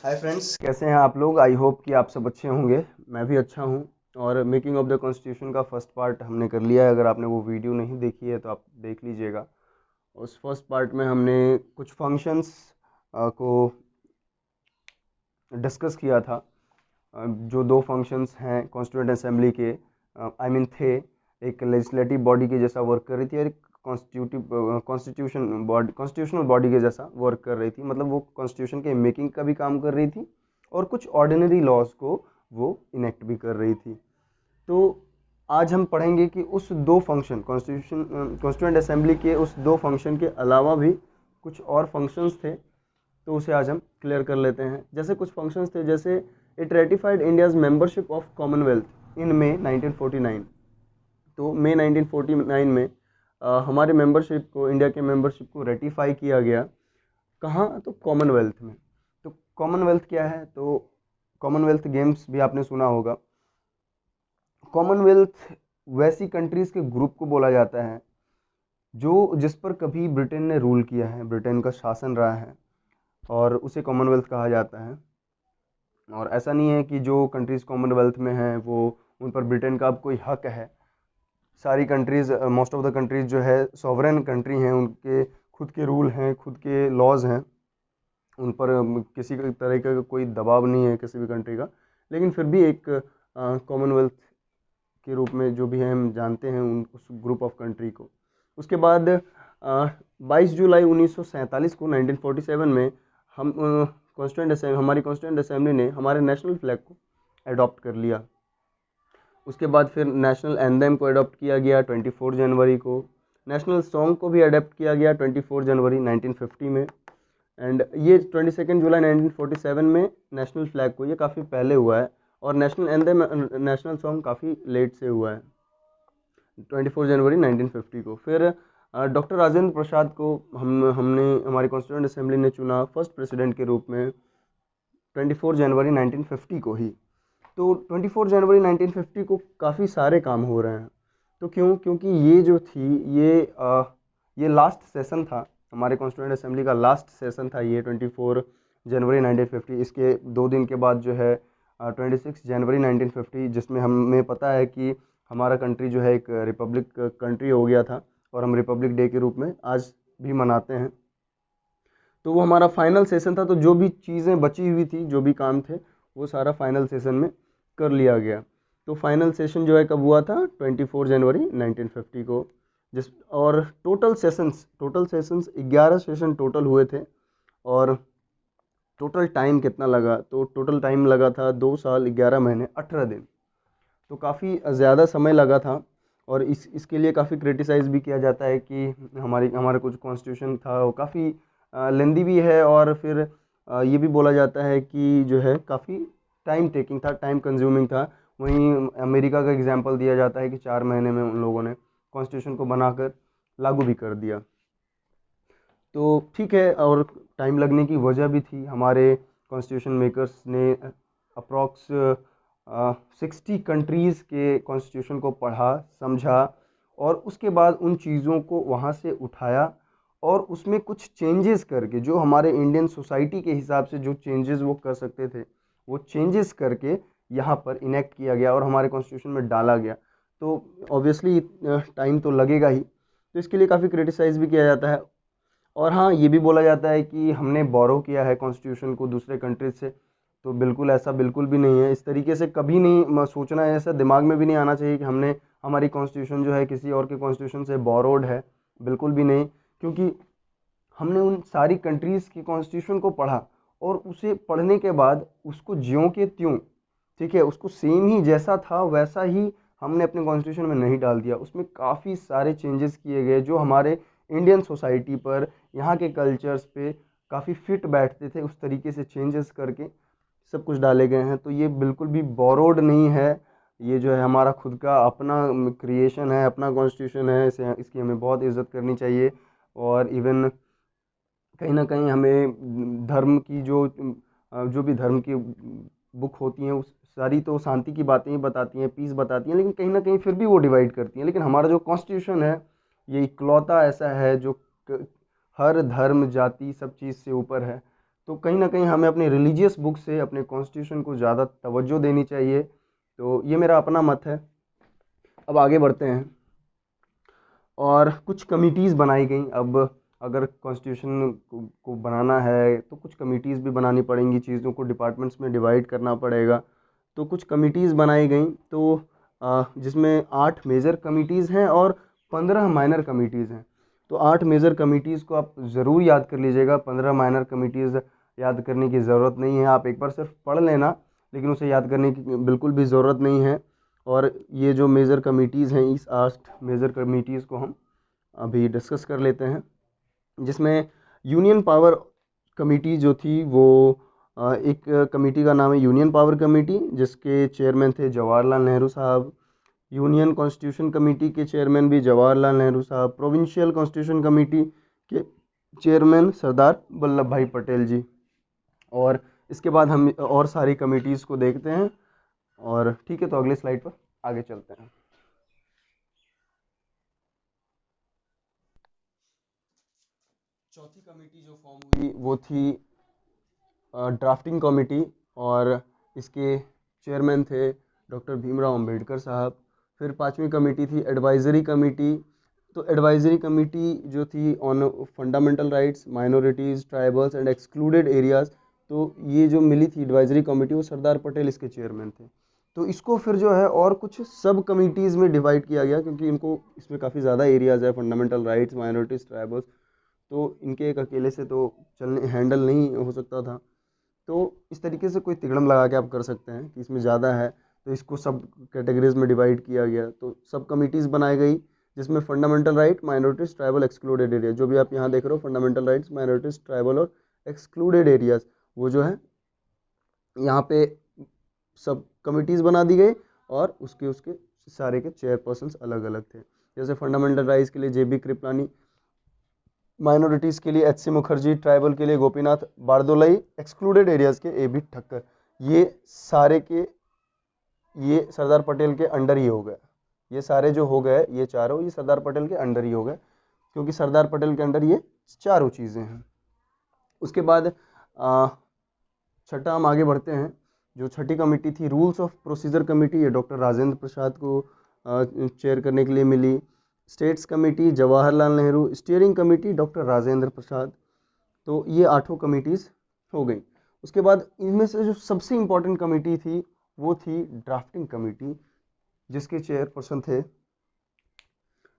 Hi friends, कैसे हैं आप लोग। आई होप कि आप सब अच्छे होंगे। मैं भी अच्छा हूं। और मेकिंग ऑफ द कॉन्स्टिट्यूशन का फर्स्ट पार्ट हमने कर लिया है। अगर आपने वो वीडियो नहीं देखी है तो आप देख लीजिएगा। उस फर्स्ट पार्ट में हमने कुछ फंक्शंस को डिस्कस किया था। जो दो फंक्शंस हैं कॉन्स्टिट्यूएंट असेंबली के, आई मीन थे, एक लेजिस्लेटिव बॉडी के जैसा वर्क कर रही थी और एक कॉन्स्टिट्यूशनल बॉडी के जैसा वर्क कर रही थी। मतलब वो कॉन्स्टिट्यूशन के मेकिंग का भी काम कर रही थी और कुछ ऑर्डिनरी लॉज को वो इनेक्ट भी कर रही थी। तो आज हम पढ़ेंगे कि उस दो फंक्शन कॉन्स्टिट्यूएंट असेंबली के उस दो फंक्शन के अलावा भी कुछ और फंक्शंस थे। तो उसे आज हम क्लियर कर लेते हैं। जैसे कुछ फंक्शंस थे, जैसे it ratified India's membership of Commonwealth in May 1949। तो मई 1949 में हमारे मेंबरशिप को, इंडिया के मेंबरशिप को रेटिफाई किया गया। कहाँ? तो कॉमनवेल्थ में। तो कॉमनवेल्थ क्या है? तो कॉमनवेल्थ गेम्स भी आपने सुना होगा। कॉमनवेल्थ वैसी कंट्रीज के ग्रुप को बोला जाता है जो जिस पर कभी ब्रिटेन ने रूल किया है, ब्रिटेन का शासन रहा है, और उसे कॉमनवेल्थ कहा जाता है। और ऐसा नहीं है कि जो कंट्रीज़ कॉमनवेल्थ में हैं वो उन पर ब्रिटेन का अब कोई हक है। सारी countries, most of the countries जो है सॉवरेन कंट्री हैं, उनके खुद के रूल हैं, खुद के लॉज हैं। उन पर किसी तरह का कोई दबाव नहीं है किसी भी कंट्री का। लेकिन फिर भी एक कॉमनवेल्थ के रूप में जो भी है हम जानते हैं उस ग्रुप ऑफ कंट्री को। उसके बाद 22 जुलाई 1947 को, 1947 में हम हमारी कॉन्स्टिट्यूएंट असेंबली ने हमारे नेशनल फ्लैग को अडॉप्ट कर लिया। उसके बाद फिर नेशनल एंथम को अडॉप्ट किया गया 24 जनवरी को। नेशनल सॉन्ग को भी अडॉप्ट किया गया 24 जनवरी 1950 में। एंड ये 22 जुलाई 1947 में नेशनल फ्लैग को, ये काफ़ी पहले हुआ है। और नेशनल एंथम, नेशनल सॉन्ग काफ़ी लेट से हुआ है, 24 जनवरी 1950 को। फिर डॉक्टर राजेंद्र प्रसाद को हमने हमारी कॉन्स्टिट्यूएंट असेंबली ने चुना फर्स्ट प्रेसिडेंट के रूप में 24 जनवरी 1950 को ही। तो 24 जनवरी 1950 को काफ़ी सारे काम हो रहे हैं। तो क्यों? क्योंकि ये जो थी, ये लास्ट सेशन था, हमारे कॉन्स्टिट्यूएंट असेंबली का लास्ट सेशन था ये 24 जनवरी 1950। इसके 2 दिन के बाद जो है 26 जनवरी 1950, जिसमें हमें पता है कि हमारा कंट्री जो है एक रिपब्लिक कंट्री हो गया था और हम रिपब्लिक डे के रूप में आज भी मनाते हैं। तो वो हमारा फाइनल सेशन था। तो जो भी चीज़ें बची हुई थी, जो भी काम थे, वो सारा फाइनल सेशन में कर लिया गया। तो फाइनल सेशन जो है कब हुआ था? 24 जनवरी 1950 को। जिस और टोटल सेशंस 11 सेशन टोटल हुए थे। और टोटल टाइम कितना लगा? तो टोटल टाइम लगा था 2 साल 11 महीने 18 दिन। तो काफ़ी ज़्यादा समय लगा था। और इसके लिए काफ़ी क्रिटिसाइज़ भी किया जाता है कि हमारा कुछ कॉन्स्टिट्यूशन था वो काफ़ी लेंदी भी है। और फिर ये भी बोला जाता है कि जो है काफ़ी टाइम टेकिंग था, टाइम कंज्यूमिंग था। वहीं अमेरिका का एग्जांपल दिया जाता है कि 4 महीने में उन लोगों ने कॉन्स्टिट्यूशन को बनाकर लागू भी कर दिया। तो ठीक है। और टाइम लगने की वजह भी थी। हमारे कॉन्स्टिट्यूशन मेकर्स ने अप्रॉक्स 60 कंट्रीज़ के कॉन्स्टिट्यूशन को पढ़ा, समझा, और उसके बाद उन चीज़ों को वहाँ से उठाया और उसमें कुछ चेंजेस करके, जो हमारे इंडियन सोसाइटी के हिसाब से जो चेंजेस वो कर सकते थे, वो चेंजेस करके यहाँ पर इनेक्ट किया गया और हमारे कॉन्स्टिट्यूशन में डाला गया। तो ऑब्वियसली टाइम तो लगेगा ही। तो इसके लिए काफ़ी क्रिटिसाइज़ भी किया जाता है। और हाँ, ये भी बोला जाता है कि हमने बोरो किया है कॉन्स्टिट्यूशन को दूसरे कंट्रीज से। तो बिल्कुल ऐसा बिल्कुल भी नहीं है। इस तरीके से कभी नहीं सोचना है, ऐसा दिमाग में भी नहीं आना चाहिए कि हमने हमारी कॉन्स्टिट्यूशन जो है किसी और के कॉन्स्टिट्यूशन से बोरोड है। बिल्कुल भी नहीं। क्योंकि हमने उन सारी कंट्रीज़ की कॉन्स्टिट्यूशन को पढ़ा और उसे पढ़ने के बाद उसको ज्यों के त्यों, ठीक है, उसको सेम ही जैसा था वैसा ही हमने अपने कॉन्स्टिट्यूशन में नहीं डाल दिया। उसमें काफ़ी सारे चेंजेस किए गए जो हमारे इंडियन सोसाइटी पर, यहाँ के कल्चर्स पे काफ़ी फिट बैठते थे। उस तरीके से चेंजेस करके सब कुछ डाले गए हैं। तो ये बिल्कुल भी बोरोड नहीं है। ये जो है हमारा खुद का अपना क्रिएशन है, अपना कॉन्स्टिट्यूशन है। इसकी हमें बहुत इज्जत करनी चाहिए। और इवन कहीं ना कहीं हमें धर्म की जो भी धर्म की बुक होती हैं उस सारी तो शांति की बातें ही बताती हैं, पीस बताती हैं, लेकिन कहीं ना कहीं फिर भी वो डिवाइड करती हैं। लेकिन हमारा जो कॉन्स्टिट्यूशन है ये इकलौता ऐसा है जो हर धर्म जाति सब चीज़ से ऊपर है। तो कहीं ना कहीं हमें अपने रिलीजियस बुक से अपने कॉन्स्टिट्यूशन को ज़्यादा तवज्जो देनी चाहिए। तो ये मेरा अपना मत है। अब आगे बढ़ते हैं। और कुछ कमिटीज़ बनाई गई। अब अगर कॉन्स्टिट्यूशन को बनाना है तो कुछ कमिटीज़ भी बनानी पड़ेंगी, चीज़ों को डिपार्टमेंट्स में डिवाइड करना पड़ेगा। तो कुछ कमिटीज़ बनाई गई, तो जिसमें 8 मेजर कमिटीज़ हैं और 15 माइनर कमिटीज़ हैं। तो 8 मेजर कमिटीज़ को आप ज़रूर याद कर लीजिएगा, 15 माइनर कमिटीज़ याद करने की ज़रूरत नहीं है, आप एक बार सिर्फ पढ़ लेना, लेकिन उसे याद करने की बिल्कुल भी ज़रूरत नहीं है। और ये जो मेजर कमिटीज़ हैं, इस 8 मेजर कमिटीज़ को हम अभी डिस्कस कर लेते हैं। जिसमें यूनियन पावर कमेटी जो थी वो एक कमेटी का नाम है यूनियन पावर कमेटी, जिसके चेयरमैन थे जवाहरलाल नेहरू साहब। यूनियन कॉन्स्टिट्यूशन कमेटी के चेयरमैन भी जवाहरलाल नेहरू साहब। प्रोविंशियल कॉन्स्टिट्यूशन कमेटी के चेयरमैन सरदार वल्लभ भाई पटेल जी। और इसके बाद हम और सारी कमेटीज़ को देखते हैं। और ठीक है, तो अगले स्लाइड पर आगे चलते हैं। चौथी कमेटी जो फॉर्म हुई वो थी ड्राफ्टिंग कमेटी, और इसके चेयरमैन थे डॉक्टर भीमराव अंबेडकर साहब। फिर पांचवी कमेटी थी एडवाइजरी कमेटी। तो एडवाइजरी कमेटी जो थी on fundamental rights, minorities, tribals and excluded areas. तो ये जो मिली थी एडवाइजरी कमेटी, वो सरदार पटेल इसके चेयरमैन थे। तो इसको फिर जो है और कुछ सब कमिटीज़ में डिवाइड किया गया, क्योंकि इनको इसमें काफ़ी ज़्यादा एरियाज़ है, फंडामेंटल राइट्स, माइनॉरिटीज़, ट्राइबल्स। तो इनके एक अकेले से तो चलने हैंडल नहीं हो सकता था। तो इस तरीके से कोई तिकड़म लगा के आप कर सकते हैं कि इसमें ज़्यादा है, तो इसको सब कैटेगरीज में डिवाइड किया गया। तो सब कमिटीज़ बनाई गई, जिसमें fundamental right, minorities, tribal, excluded area, जो भी आप यहाँ देख रहे हो, फंडामेंटल राइट्स, माइनॉरिटीज़, ट्राइबल और एक्सक्लूडेड एरियाज़, वो जो है यहाँ पे सब कमिटीज़ बना दी गई। और उसके उसके सारे के चेयरपर्सन्स अलग अलग थे। जैसे फंडामेंटल राइट्स के लिए JB कृपलानी, माइनॉरिटीज़ के लिए HC मुखर्जी, ट्राइबल के लिए गोपीनाथ बारदोलाई, एक्सक्लूडेड एरियाज़ के AB ठक्कर। ये सारे के ये सरदार पटेल के अंडर ही हो गए। ये सारे जो हो गए, ये चारों, ये सरदार पटेल के अंडर ही हो गए, क्योंकि सरदार पटेल के अंडर ये चारों चीज़ें हैं। उसके बाद छठा हम आगे बढ़ते हैं। जो छठी कमेटी थी रूल्स ऑफ प्रोसीजर कमेटी, ये डॉक्टर राजेंद्र प्रसाद को चेयर करने के लिए मिली। States committee Jawaharlal Nehru, steering committee doctor Rajendra Prasad. तो ये 8 कमेटीज़ हो गई। उसके बाद इनमें से जो सबसे इम्पोर्टेंट कमेटी थी वो थी ड्राफ्टिंग कमेटी, जिसके चेयरपर्सन थे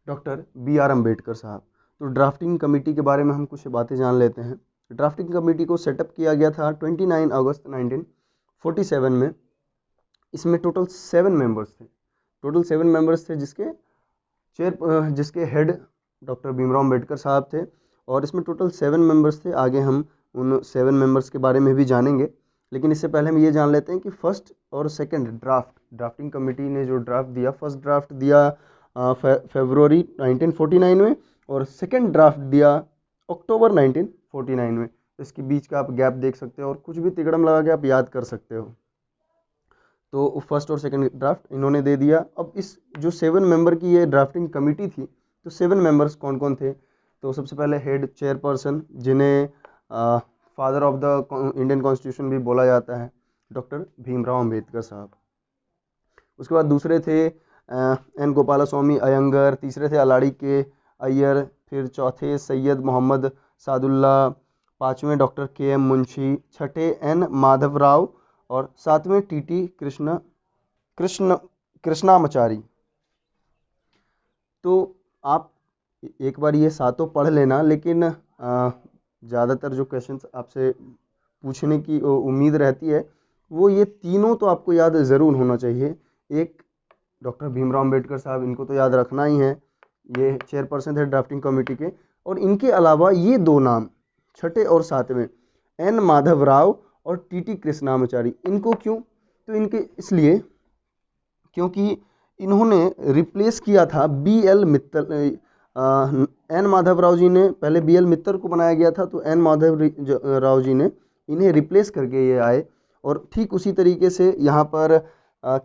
डॉक्टर BR अम्बेडकर साहब। तो ड्राफ्टिंग कमेटी के बारे में हम कुछ बातें जान लेते हैं। ड्राफ्टिंग कमेटी को सेटअप किया गया था 29 अगस्त 1947 में। इसमें टोटल 7 मेंबर्स थे। जिसके हेड डॉक्टर भीमराव अम्बेडकर साहब थे। और इसमें टोटल 7 मेंबर्स थे। आगे हम उन 7 मेंबर्स के बारे में भी जानेंगे, लेकिन इससे पहले हम ये जान लेते हैं कि फर्स्ट और सेकंड ड्राफ्टिंग कमेटी ने जो ड्राफ्ट दिया, फर्स्ट ड्राफ्ट दिया फरवरी 1949 में, और सेकंड ड्राफ्ट दिया अक्टूबर 1949 में। इसके बीच का आप गैप देख सकते हो, और कुछ भी तिकड़म लगा के आप याद कर सकते हो। तो फर्स्ट और सेकंड ड्राफ्ट इन्होंने दे दिया। अब इस जो 7 मेंबर की ये ड्राफ्टिंग कमेटी थी, तो 7 मेंबर्स कौन कौन थे? तो सबसे पहले हेड चेयरपर्सन, जिन्हें father of the Indian constitution भी बोला जाता है, डॉक्टर भीमराव अंबेडकर साहब। उसके बाद दूसरे थे N गोपालास्वामी अयंगर, तीसरे थे अलाड़ी के अय्यर, फिर चौथे सैयद मोहम्मद सादुल्ला, पाँचवें डॉक्टर KM मुंशी, छठे N माधव राव, और सातवें TT कृष्णामाचारी। तो आप एक बार ये सातों पढ़ लेना, लेकिन ज़्यादातर जो क्वेश्चंस आपसे पूछने की उम्मीद रहती है, वो ये तीनों तो आपको याद ज़रूर होना चाहिए। एक डॉक्टर भीमराव अम्बेडकर साहब, इनको तो याद रखना ही है, ये चेयरपर्सन थे ड्राफ्टिंग कमेटी के। और इनके अलावा ये 2 नाम, छठे और सातवें, N माधव राव और TT कृष्णामाचारी। इनको क्यों? तो इनके इसलिए क्योंकि इन्होंने रिप्लेस किया था BL मित्तल। N माधव राव जी ने, पहले BL मित्तल को बनाया गया था, तो N माधव राव जी ने इन्हें रिप्लेस करके ये आए। और ठीक उसी तरीके से यहाँ पर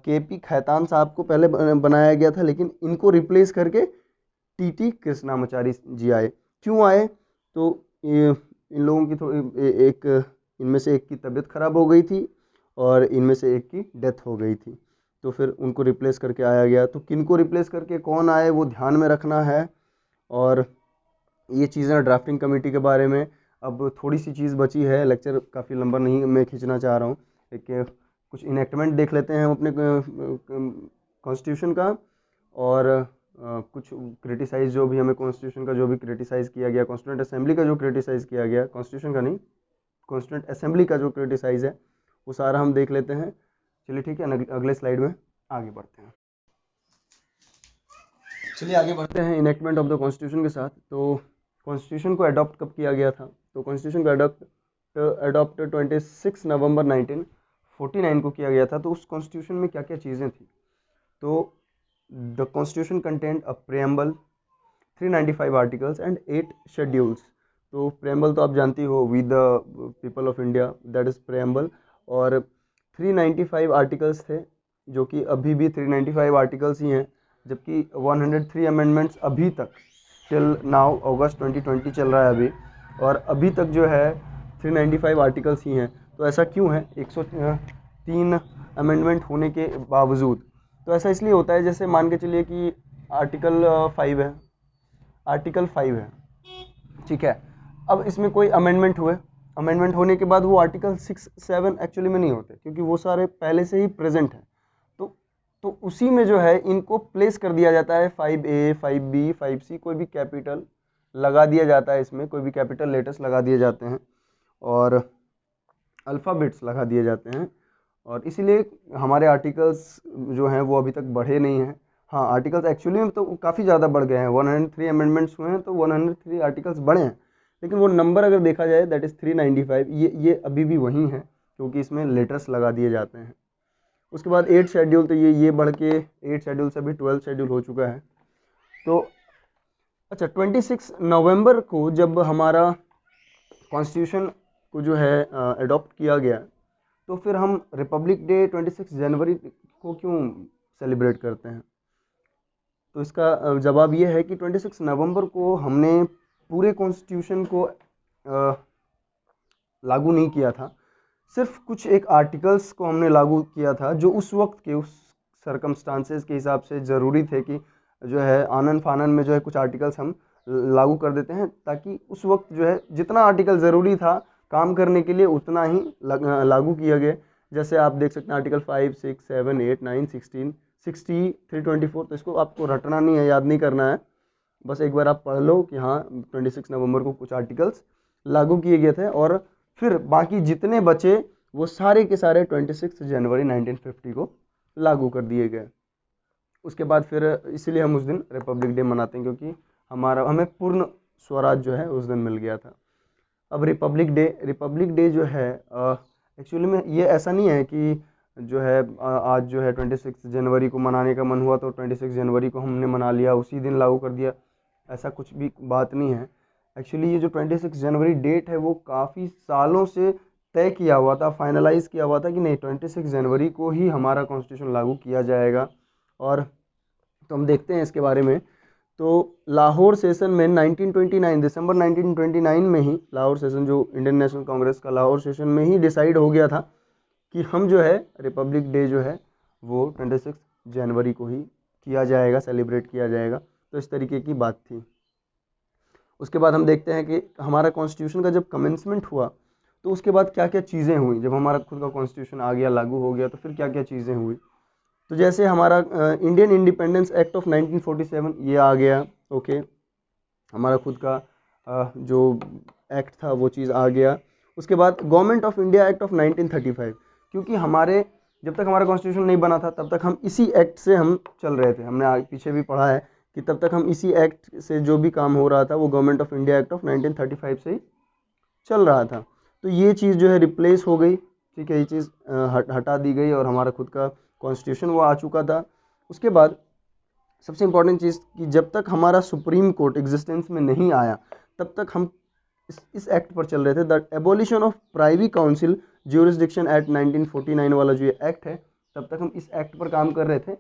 KP खैतान साहब को पहले बनाया गया था, लेकिन इनको रिप्लेस करके TT कृष्णामाचारी जी आए। क्यों आए? तो इन लोगों की थोड़ी एक इनमें से एक की तबीयत ख़राब हो गई थी और इनमें से एक की डेथ हो गई थी, तो फिर उनको रिप्लेस करके आया गया। तो किन को रिप्लेस करके कौन आए वो ध्यान में रखना है। और ये चीज़ें ड्राफ्टिंग कमेटी के बारे में। अब थोड़ी सी चीज़ बची है, लेक्चर काफ़ी लंबा नहीं मैं खींचना चाह रहा हूँ। एक कुछ इनेक्टमेंट देख लेते हैं हम अपने कॉन्स्टिट्यूशन का, और कुछ क्रिटिसाइज़ जो भी हमें कॉन्स्टिट्यूशन का जो भी क्रिटिसाइज़ किया गया, कॉन्स्टिट्यूंट असेंबली का जो क्रिटिसाइज़ किया गया, कॉन्स्टिट्यूशन का नहीं, कॉन्स्टिट्यूंट असेंबली का जो क्रिटिसाइज़ है वो सारा हम देख लेते हैं। चलिए ठीक है, अगले स्लाइड में आगे बढ़ते हैं। चलिए आगे बढ़ते हैं इनेक्टमेंट ऑफ द कॉन्स्टिट्यूशन के साथ। तो कॉन्स्टिट्यूशन को अडॉप्ट कब किया गया था? तो कॉन्स्टिट्यूशन को अडॉप्ट 26 नवंबर 1949 को किया गया था। तो उस कॉन्स्टिट्यूशन में क्या क्या चीज़ें थी? तो the constitution content a preamble, 395 articles and 8 schedules. तो प्रेम्बल तो आप जानती हो, we the people of India, that is preamble. और 395 आर्टिकल्स थे, जो कि अभी भी 395 आर्टिकल्स ही हैं, जबकि 103 अमेंडमेंट्स अभी तक टिल नाउ अगस्त 2020 चल रहा है अभी, और अभी तक जो है 395 आर्टिकल्स ही हैं। तो ऐसा क्यों है 103 अमेंडमेंट होने के बावजूद? तो ऐसा इसलिए होता है, जैसे मान के चलिए कि आर्टिकल 5 है, आर्टिकल 5 है, ठीक है। अब इसमें कोई अमेंडमेंट हुए, अमेंडमेंट होने के बाद वो आर्टिकल 6, 7 एक्चुअली में नहीं होते, क्योंकि वो सारे पहले से ही प्रेजेंट हैं। तो उसी में जो है इनको प्लेस कर दिया जाता है, 5A, 5B, 5C, कोई भी कैपिटल लगा दिया जाता है, इसमें कोई भी कैपिटल लेटर्स लगा दिए जाते हैं और अल्फ़ाबेट्स लगा दिए जाते हैं, और इसीलिए हमारे आर्टिकल्स जो हैं वो अभी तक बढ़े नहीं हैं। हाँ, आर्टिकल्स एक्चुअली में तो काफ़ी ज़्यादा बढ़ गए हैं, 103 अमेंडमेंट्स हुए हैं तो 103 आर्टिकल्स बढ़े हैं, लेकिन वो नंबर अगर देखा जाए दैट इज़ 395, ये अभी भी वही है, क्योंकि इसमें लेटर्स लगा दिए जाते हैं। उसके बाद 8 शेड्यूल, तो ये बढ़ के 8 शेड्यूल से अभी 12 शेड्यूल हो चुका है। तो अच्छा, 26 नवंबर को जब हमारा कॉन्स्टिट्यूशन को जो है अडॉप्ट किया गया, तो फिर हम रिपब्लिक डे 26 जनवरी को क्यों सेलिब्रेट करते हैं? तो इसका जवाब ये है कि 26 नवंबर को हमने पूरे कॉन्स्टिट्यूशन को लागू नहीं किया था, सिर्फ कुछ एक आर्टिकल्स को हमने लागू किया था, जो उस वक्त के उस सरकमस्टांसेस के हिसाब से ज़रूरी थे कि जो है आनन फानन में जो है कुछ आर्टिकल्स हम लागू कर देते हैं, ताकि उस वक्त जो है जितना आर्टिकल ज़रूरी था काम करने के लिए उतना ही लागू किया गया। जैसे आप देख सकते हैं आर्टिकल 5, 6, 7, 8, 9, 16, 60, 324। तो इसको आपको रटना नहीं है, याद नहीं करना है, बस एक बार आप पढ़ लो कि हाँ 26 नवंबर को कुछ आर्टिकल्स लागू किए गए थे, और फिर बाकी जितने बचे वो सारे के सारे 26 जनवरी 1950 को लागू कर दिए गए। उसके बाद फिर इसीलिए हम उस दिन रिपब्लिक डे मनाते हैं, क्योंकि हमें पूर्ण स्वराज जो है उस दिन मिल गया था। अब रिपब्लिक डे जो है एक्चुअली में ये ऐसा नहीं है कि जो है आज जो है 26 जनवरी को मनाने का मन हुआ तो 26 जनवरी को हमने मना लिया, उसी दिन लागू कर दिया, ऐसा कुछ भी बात नहीं है। एक्चुअली ये जो 26 जनवरी डेट है वो काफ़ी सालों से तय किया हुआ था, फाइनलाइज किया हुआ था कि नहीं 26 जनवरी को ही हमारा कॉन्स्टिट्यूशन लागू किया जाएगा। और तो हम देखते हैं इसके बारे में। तो लाहौर सेशन में 1929 दिसंबर 1929 में ही लाहौर सेशन, जो इंडियन नेशनल कांग्रेस का लाहौर सेशन में ही डिसाइड हो गया था कि हम जो है रिपब्लिक डे जो है वो 26 जनवरी को ही किया जाएगा, सेलिब्रेट किया जाएगा। तो इस तरीके की बात थी। उसके बाद हम देखते हैं कि हमारा कॉन्स्टिट्यूशन का जब कमेंसमेंट हुआ तो उसके बाद क्या क्या चीज़ें हुई। जब हमारा खुद का कॉन्स्टिट्यूशन आ गया, लागू हो गया, तो फिर क्या क्या चीज़ें हुई। तो जैसे हमारा इंडियन इंडिपेंडेंस एक्ट ऑफ 1947 ये आ गया, ओके, हमारा खुद का जो एक्ट था वो चीज़ आ गया। उसके बाद government of India act of 1935, क्योंकि जब तक हमारा कॉन्स्टिट्यूशन नहीं बना था तब तक हम इसी एक्ट से हम चल रहे थे। हमने पीछे भी पढ़ा है कि तब तक हम इसी एक्ट से जो भी काम हो रहा था वो government of India act of 1935 से ही चल रहा था। तो ये चीज़ जो है रिप्लेस हो गई, ठीक है, ये चीज़ हटा दी गई और हमारा खुद का कॉन्स्टिट्यूशन वो आ चुका था। उसके बाद सबसे इम्पॉर्टेंट चीज़ कि जब तक हमारा सुप्रीम कोर्ट एग्जिस्टेंस में नहीं आया तब तक हम इस एक्ट पर चल रहे थे। The abolition of privy council jurisdiction act 1949 वाला जो ये एक्ट है, तब तक हम इस एक्ट पर काम कर रहे थे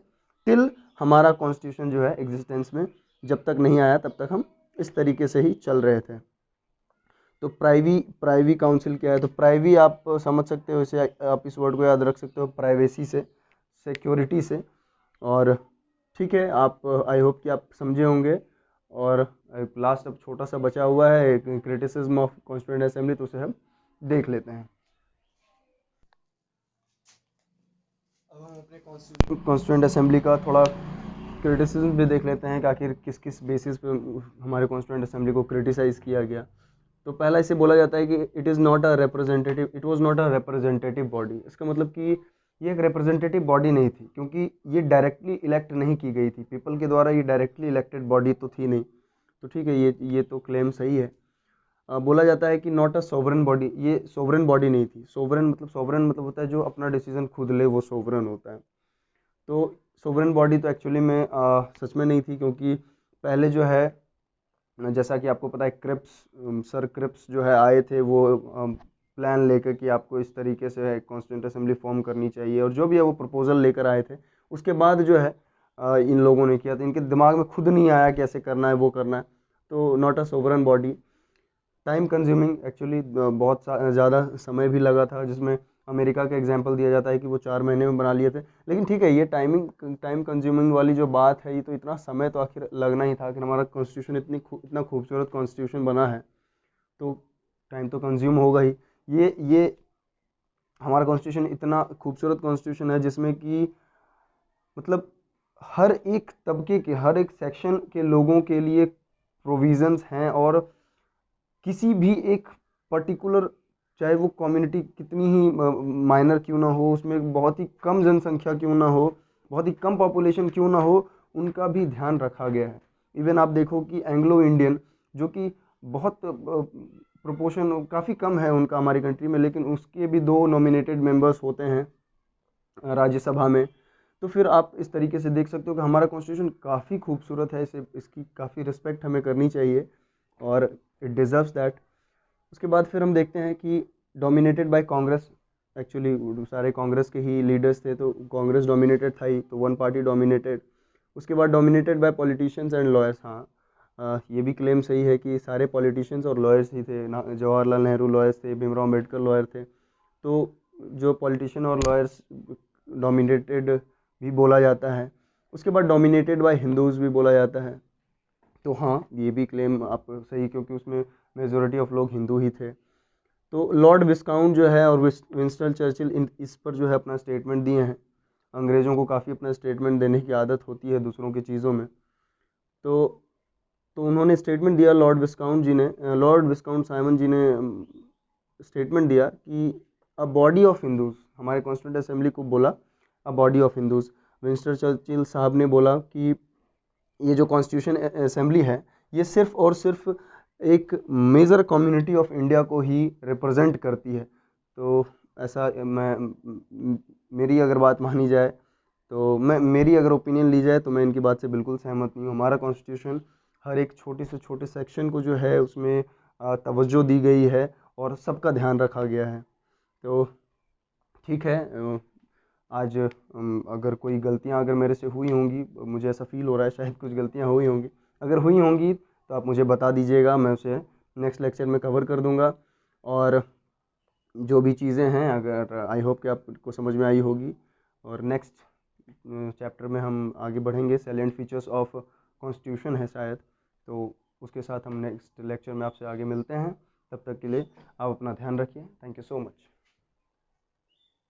टिल हमारा कॉन्स्टिट्यूशन जो है एग्जिस्टेंस में जब तक नहीं आया तब तक हम इस तरीके से ही चल रहे थे। तो प्राइवी काउंसिल क्या है? तो प्राइवी आप समझ सकते हो, इसे आप इस वर्ड को याद रख सकते हो, प्राइवेसी से, सिक्योरिटी से। और ठीक है, आप आई होप कि आप समझे होंगे। और लास्ट अब छोटा सा बचा हुआ है क्रिटिसिज्म ऑफ कॉन्स्टिट्यूएंट असेंबली, तो उसे हम देख लेते हैं। अब हम अपने कॉन्स्टिट्यूएंट असेंबली का थोड़ा क्रिटिसिज्म भी देख लेते हैं कि आखिर किस किस बेसिस पे हमारे कॉन्स्टिट्यूएंट असेंबली को क्रिटिसाइज़ किया गया। तो पहला इसे बोला जाता है कि it was not a representative body. इसका मतलब कि ये एक रिप्रेजेंटेटिव बॉडी नहीं थी, क्योंकि ये डायरेक्टली इलेक्ट नहीं की गई थी, पीपल के द्वारा ये डायरेक्टली इलेक्टेड बॉडी तो थी नहीं। तो ठीक है, ये तो क्लेम सही है। बोला जाता है कि नॉट अ सोवरेन बॉडी, ये सोवरेन बॉडी नहीं थी। सोवरेन मतलब होता है जो अपना डिसीजन खुद ले, वो सोवरेन होता है। तो सोवरेन बॉडी तो एक्चुअली में सच में नहीं थी, क्योंकि पहले जो है, जैसा कि आपको पता है, सर क्रिप्स जो है आए थे, वो प्लान लेकर कि आपको इस तरीके से कॉन्स्टिट्यूंट असेंबली फॉर्म करनी चाहिए, और जो भी है वो प्रपोजल लेकर आए थे। उसके बाद जो है इन लोगों ने किया, तो इनके दिमाग में खुद नहीं आया कि ऐसे करना है, वो करना है। तो not a sovereign body. Time consuming actually, बहुत ज़्यादा समय भी लगा था, जिसमें अमेरिका का एग्जांपल दिया जाता है कि वो 4 महीने में बना लिए थे। लेकिन ठीक है, ये टाइम कंज्यूमिंग वाली जो बात है, ये तो इतना समय तो आखिर लगना ही था कि हमारा कॉन्स्टिट्यूशन इतना खूबसूरत कॉन्स्टिट्यूशन बना है, तो टाइम तो कंज्यूम होगा ही। ये हमारा कॉन्स्टिट्यूशन इतना खूबसूरत कॉन्स्टिट्यूशन है, जिसमें कि मतलब हर एक तबके के, हर एक सेक्शन के लोगों के लिए प्रोविजंस हैं। और किसी भी एक पर्टिकुलर, चाहे वो कम्युनिटी कितनी ही माइनर क्यों ना हो, उसमें बहुत ही कम जनसंख्या क्यों ना हो, बहुत ही कम पॉपुलेशन क्यों ना हो, उनका भी ध्यान रखा गया है। इवन आप देखो कि एंग्लो इंडियन, जो कि बहुत प्रोपोर्शन काफ़ी कम है उनका हमारी कंट्री में, लेकिन उसके भी 2 नॉमिनेटेड मेंबर्स होते हैं राज्यसभा में। तो फिर आप इस तरीके से देख सकते हो कि हमारा कॉन्स्टिट्यूशन काफ़ी खूबसूरत है, इसे इसकी काफ़ी रिस्पेक्ट हमें करनी चाहिए, और इट डिज़र्व्स दैट। उसके बाद फिर हम देखते हैं कि डोमिनेटेड बाय कांग्रेस। एक्चुअली सारे कांग्रेस के ही लीडर्स थे, तो कांग्रेस डोमिनेटेड था ही, तो वन पार्टी डोमिनेटेड। उसके बाद dominated by politicians and lawyers. हाँ, ये भी क्लेम सही है कि सारे पॉलिटिशियंस और लॉयर्स ही थे ना। जवाहरलाल नेहरू लॉयर्स थे, भीमराव अम्बेडकर लॉयर थे। तो जो पॉलिटिशियन और लॉयर्स डोमिनेटेड भी बोला जाता है। उसके बाद डोमिनेटेड बाय हिंदूज़ भी बोला जाता है। तो हाँ, ये भी क्लेम आप सही, क्योंकि उसमें मेजोरिटी ऑफ लोग हिंदू ही थे। तो लॉर्ड विस्काउंट जो है और विंस्टन चर्चिल इस पर जो है अपना स्टेटमेंट दिए हैं। अंग्रेज़ों को काफ़ी अपना स्टेटमेंट देने की आदत होती है दूसरों की चीज़ों में। तो तो उन्होंने स्टेटमेंट दिया, लॉर्ड विस्काउंट साइमन जी ने स्टेटमेंट दिया कि अ बॉडी ऑफ हिंदूज, हमारे कॉन्स्टिट्यूंट असेंबली को बोला a body of Hindus. Winston Churchill साहब ने बोला कि ये जो कॉन्स्टिट्यूशन असेंबली है, ये सिर्फ और सिर्फ एक मेजर कम्युनिटी ऑफ इंडिया को ही रिप्रेजेंट करती है। तो ऐसा मेरी अगर बात मानी जाए, तो मेरी अगर ओपिनियन ली जाए, तो मैं इनकी बात से बिल्कुल सहमत नहीं हूँ। हमारा कॉन्स्टिट्यूशन हर एक छोटे से छोटे सेक्शन को जो है उसमें तवज्जो दी गई है, और सबका ध्यान रखा गया है। तो ठीक है, आज अगर कोई गलतियां अगर मेरे से हुई होंगी, मुझे ऐसा फील हो रहा है शायद कुछ गलतियां हुई होंगी। अगर हुई होंगी तो आप मुझे बता दीजिएगा, मैं उसे नेक्स्ट लेक्चर में कवर कर दूंगा। और जो भी चीज़ें हैं, अगर आई होप कि आपको समझ में आई होगी। और नेक्स्ट चैप्टर में हम आगे बढ़ेंगे, सैलेंट फीचर्स ऑफ कॉन्स्टिट्यूशन है शायद। तो उसके साथ हम नेक्स्ट लेक्चर में आपसे आगे मिलते हैं। तब तक के लिए आप अपना ध्यान रखिए। Thank you so much.